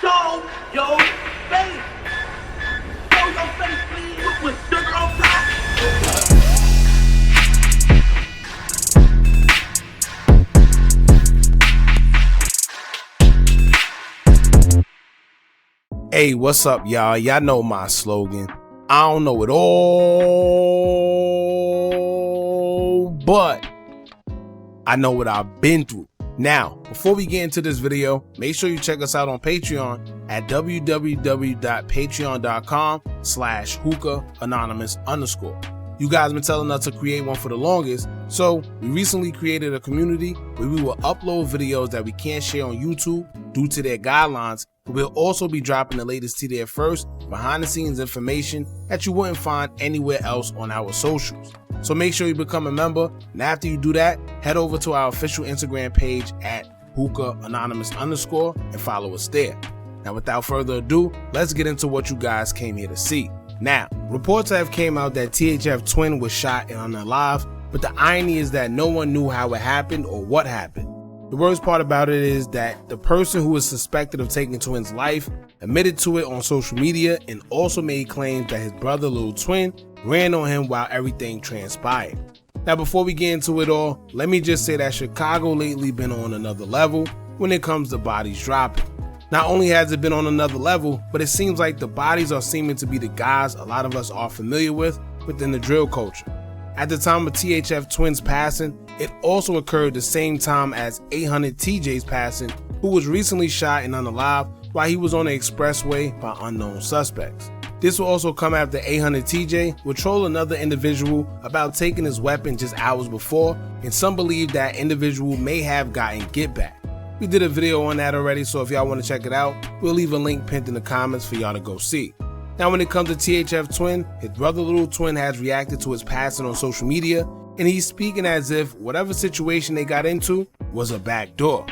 Show your face. Show your face, please, with sugar on top. Hey, what's up, y'all? Y'all know my slogan. I don't know it all, but I know what I've been through. Now, before we get into this video, make sure you check us out on Patreon at www.patreon.com/Hookah Anonymous _. You guys been telling us to create one for the longest, so we recently created a community where we will upload videos that we can't share on YouTube due to their guidelines. We'll also be dropping the latest THF first, behind the scenes information that you wouldn't find anywhere else on our socials. So make sure you become a member, and after you do that, head over to our official Instagram page at Hookah Anonymous _ and follow us there. Now without further ado, let's get into what you guys came here to see. Now, reports have came out that THF Twin was shot and unalive, but the irony is that no one knew how it happened or what happened. The worst part about it is that the person who was suspected of taking Twin's life admitted to it on social media and also made claims that his brother Lil Twin ran on him while everything transpired. Now before we get into it all, let me just say that Chicago lately been on another level when it comes to bodies dropping. Not only has it been on another level, but it seems like the bodies are seeming to be the guys a lot of us are familiar with within the drill culture. At the time of THF Twin's passing, it also occurred the same time as 800 TJ's passing, who was recently shot and unalive while he was on the expressway by unknown suspects. This will also come after 800 TJ would troll another individual about taking his weapon just hours before, and some believe that individual may have gotten get back. We did a video on that already, so if y'all want to check it out, we'll leave a link pinned in the comments for y'all to go see. Now when it comes to THF Twin, his brother Lil Twin has reacted to his passing on social media, and he's speaking as if whatever situation they got into was a backdoor,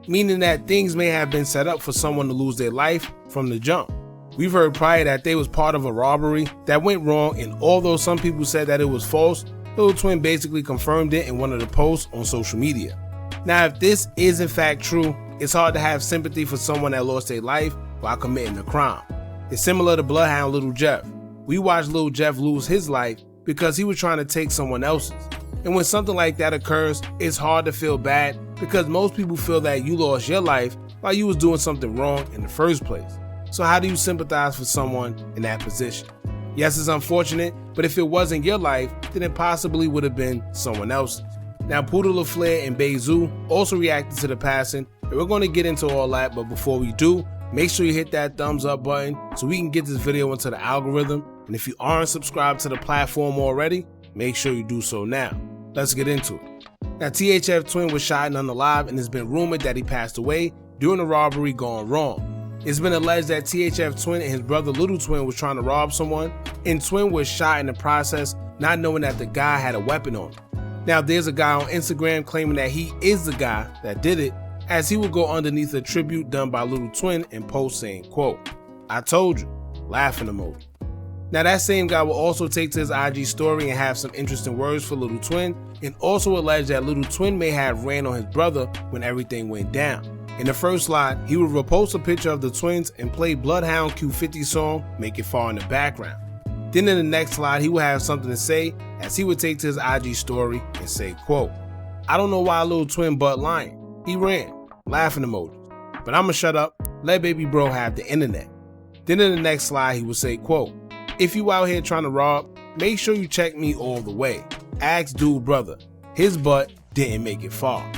meaning that things may have been set up for someone to lose their life from the jump. We've heard prior that they was part of a robbery that went wrong, and although some people said that it was false, Lil Twin basically confirmed it in one of the posts on social media. Now if this is in fact true, it's hard to have sympathy for someone that lost their life while committing a crime. It's similar to Bloodhound Lil Jeff. We watched Lil Jeff lose his life because he was trying to take someone else's. And when something like that occurs, it's hard to feel bad because most people feel that you lost your life while you was doing something wrong in the first place. So how do you sympathize for someone in that position? Yes, it's unfortunate, but if it wasn't your life, then it possibly would have been someone else's. Now, Poodle LaFlair and Bayzoo also reacted to the passing, and we're going to get into all that, but before we do, make sure you hit that thumbs up button so we can get this video into the algorithm, and if you aren't subscribed to the platform already, make sure you do so now. Let's get into it. Now, THF Twin was shot and unalive, and it's been rumored that he passed away during a robbery gone wrong. It's been alleged that THF Twin and his brother Little Twin was trying to rob someone, and Twin was shot in the process, not knowing that the guy had a weapon on him. Now, there's a guy on Instagram claiming that he is the guy that did it, as he would go underneath a tribute done by Little Twin and post saying, quote, "I told you," laughing emoji. Now that same guy will also take to his IG story and have some interesting words for Little Twin, and also allege that Little Twin may have ran on his brother when everything went down. In the first slide, he would repost a picture of the twins and play Bloodhound Q50 song, Make It Far in the background. Then in the next slide, he would have something to say as he would take to his IG story and say, quote, "I don't know why Little Twin but lying. He ran," laughing emojis. "But I'ma shut up, let baby bro have the internet." Then in the next slide, he would say, quote, "If you out here trying to rob, make sure you check me all the way. Ask dude brother, his butt didn't make it far."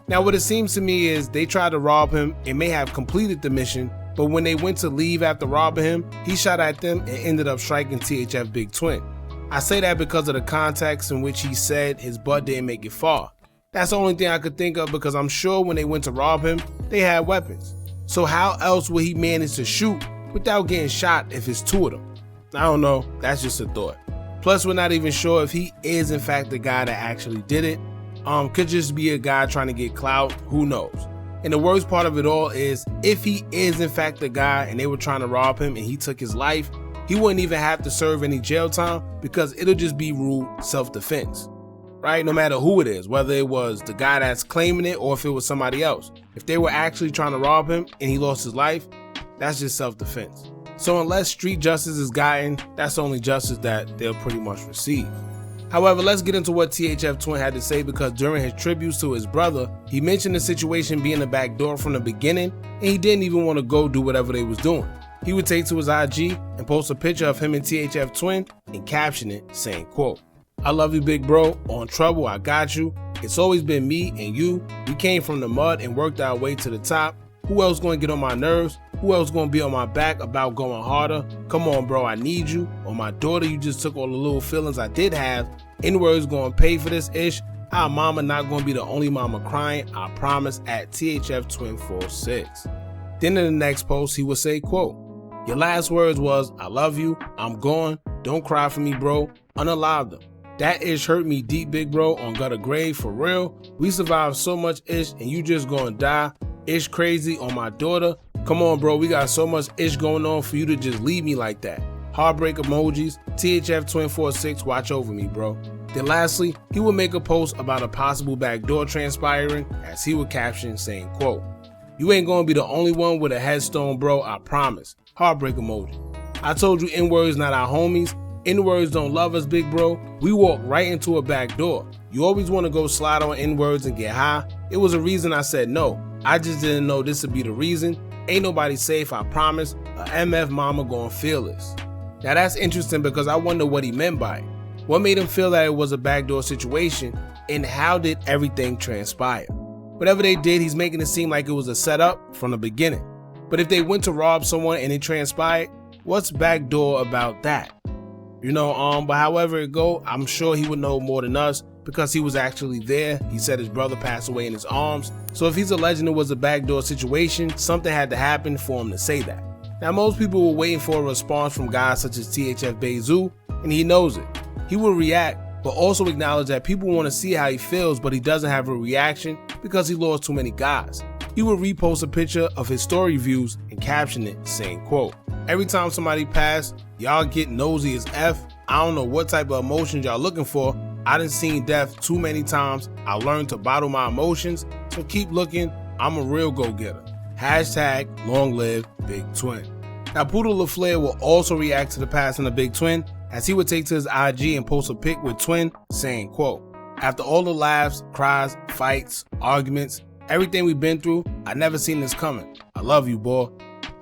Now what it seems to me is they tried to rob him and may have completed the mission, but when they went to leave after robbing him, he shot at them and ended up striking THF Big Twin. I say that because of the context in which he said his butt didn't make it far. That's the only thing I could think of because I'm sure when they went to rob him, they had weapons. So how else would he manage to shoot without getting shot if it's two of them? I don't know, that's just a thought. Plus, we're not even sure if he is in fact the guy that actually did it. Could just be a guy trying to get clout, who knows. And the worst part of it all is if he is in fact the guy and they were trying to rob him and he took his life, he wouldn't even have to serve any jail time because it'll just be ruled self-defense, right? No matter who it is, whether it was the guy that's claiming it or if it was somebody else. If they were actually trying to rob him and he lost his life, that's just self-defense. So unless street justice is gotten, that's the only justice that they'll pretty much receive. However, let's get into what THF Twin had to say, because during his tributes to his brother, he mentioned the situation being a backdoor from the beginning, and he didn't even want to go do whatever they was doing. He would take to his IG and post a picture of him and THF Twin and caption it saying, quote, "I love you, big bro. On trouble, I got you. It's always been me and you. We came from the mud and worked our way to the top. Who else gonna get on my nerves? Who else gonna be on my back about going harder? Come on, bro, I need you. On my daughter, you just took all the little feelings I did have. N-words gonna pay for this ish. Our mama not gonna be the only mama crying. I promise, at THF Twin 46. Then in the next post, he would say, quote, "Your last words was, I love you. I'm gone. Don't cry for me, bro. Unalive them. That ish hurt me deep, big bro. On gutter grave, for real. We survived so much ish and you just gonna die. Ish crazy on my daughter. Come on, bro, we got so much ish going on for you to just leave me like that. Heartbreak emojis. THF Twin 46, watch over me, bro." Then lastly, he would make a post about a possible backdoor transpiring, as he would caption saying, quote, "You ain't gonna be the only one with a headstone, bro, I promise. Heartbreak emoji. I told you N-words not our homies. N-words don't love us, big bro. We walk right into a back door. You always want to go slide on N-words and get high. It was a reason I said no. I just didn't know this would be the reason. Ain't nobody safe, I promise. A MF mama gonna feel this." Now that's interesting, because I wonder what he meant by it. What made him feel that it was a backdoor situation, and how did everything transpire? Whatever they did, he's making it seem like it was a setup from the beginning. But if they went to rob someone and it transpired, what's backdoor about that? But however it go, I'm sure he would know more than us, because he was actually there. He said his brother passed away in his arms. So if he's alleging it was a backdoor situation, something had to happen for him to say that. Now most people were waiting for a response from guys such as THF Bayzoo, and he knows it. He will react, but also acknowledge that people want to see how he feels, but he doesn't have a reaction because he lost too many guys. He would repost a picture of his story views and caption it saying, quote, "Every time somebody pass, y'all get nosy as F. I don't know what type of emotions y'all looking for. I done seen death too many times. I learned to bottle my emotions, so keep looking. I'm a real go-getter. Hashtag long live Big Twin." Now Poodle LaFleur will also react to the passing of Big Twin, as he would take to his IG and post a pic with Twin saying, quote, "After all the laughs, cries, fights, arguments, everything we've been through, I never seen this coming. I love you, boy."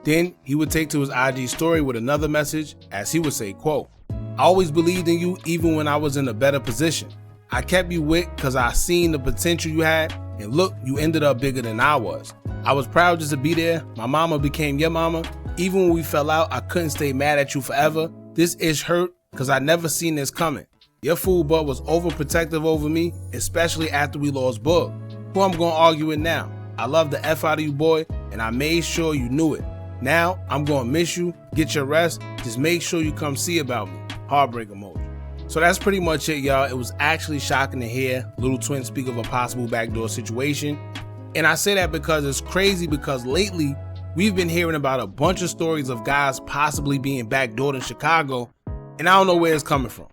Then he would take to his IG story with another message, as he would say, quote, "I always believed in you even when I was in a better position. I kept you with cause I seen the potential you had, and look, you ended up bigger than I was. I was proud just to be there. My mama became your mama. Even when we fell out, I couldn't stay mad at you forever. This ish hurt cause I never seen this coming. Your fool butt was overprotective over me, especially after we lost Bug. Who I'm gonna argue with now? I love the F out of you, boy, and I made sure you knew it. Now I'm gonna miss you. Get your rest. Just make sure you come see about me. Heartbreak emoji." So that's pretty much it, y'all. It was actually shocking to hear Little Twin speak of a possible backdoor situation. And I say that because it's crazy, because lately we've been hearing about a bunch of stories of guys possibly being backdoored in Chicago, and I don't know where it's coming from.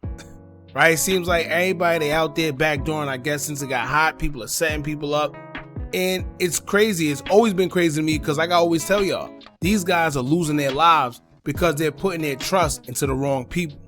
Right? It seems like everybody they out there backdooring. I guess since it got hot, people are setting people up. And it's crazy. It's always been crazy to me, because like I always tell y'all, these guys are losing their lives because they're putting their trust into the wrong people.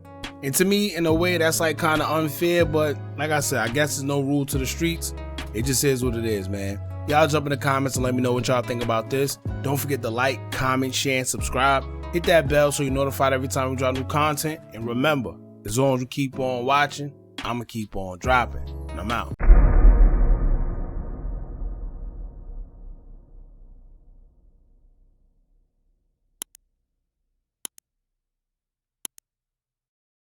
And to me, in a way, that's like kind of unfair, but like I said, I guess there's no rule to the streets. It just is what it is, man. Y'all jump in the comments and let me know what y'all think about this. Don't forget to like, comment, share, and subscribe. Hit that bell so you're notified every time we drop new content. And remember, as long as you keep on watching, I'ma keep on dropping. And I'm out.